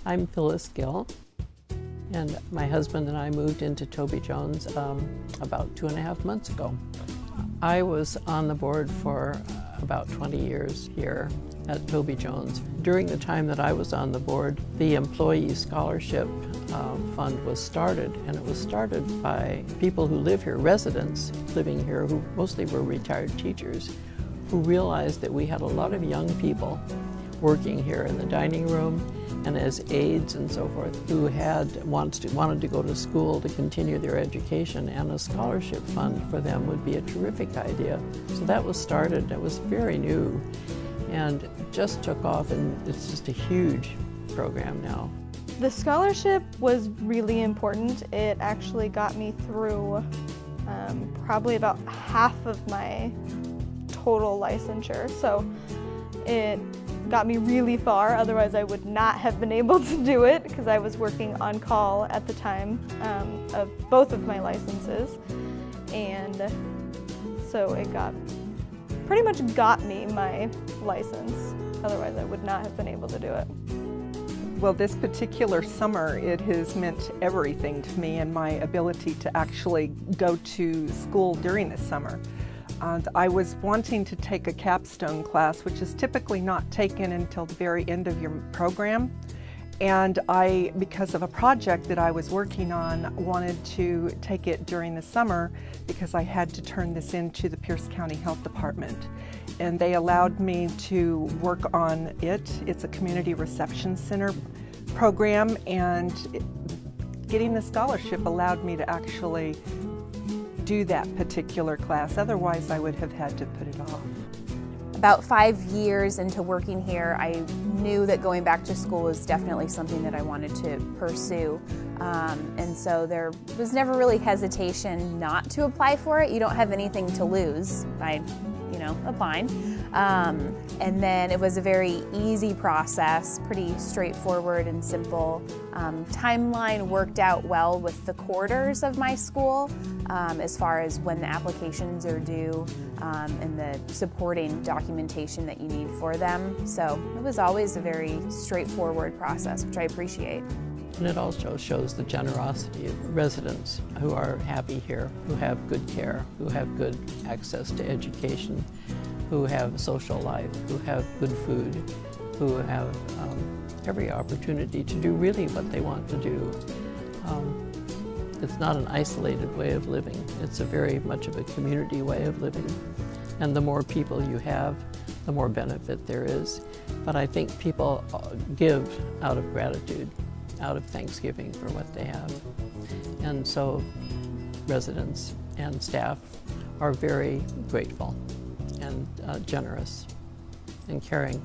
I'm Phyllis Gill, and my husband and I moved into Toby Jones about 2.5 months ago. I was on the board for about 20 years here at Toby Jones. During the time that I was on the board, the Employee Scholarship Fund was started, and it was started by people who live here, residents living here, who mostly were retired teachers, who realized that we had a lot of young people working here in the dining room and as aides and so forth, who wanted to go to school to continue their education, and a scholarship fund for them would be a terrific idea. So that was started. It was very new and just took off, and it's just a huge program now. The scholarship was really important. It actually got me through probably about half of my total licensure. So it got me really far, otherwise I would not have been able to do it because I was working on call at the time of both of my licenses, and so it pretty much got me my license, otherwise I would not have been able to do it. Well, this particular summer, it has meant everything to me and my ability to actually go to school during the summer. And I was wanting to take a capstone class, which is typically not taken until the very end of your program. And I, because of a project that I was working on, wanted to take it during the summer because I had to turn this into the Pierce County Health Department. And they allowed me to work on it. It's a community reception center program, and getting the scholarship allowed me to actually do that particular class. Otherwise, I would have had to put it off. About 5 years into working here, I knew that going back to school was definitely something that I wanted to pursue. And so there was never really hesitation not to apply for it. You don't have anything to lose by, applying. And then it was a very easy process, pretty straightforward and simple. Timeline worked out well with the quarters of my school as far as when the applications are due and the supporting documentation that you need for them. So it was always a very straightforward process, which I appreciate. And it also shows the generosity of residents who are happy here, who have good care, who have good access to education, who have social life, who have good food, who have every opportunity to do really what they want to do. It's not an isolated way of living. It's a very much of a community way of living. And the more people you have, the more benefit there is. But I think people give out of gratitude, out of thanksgiving for what they have. And so residents and staff are very grateful and generous and caring.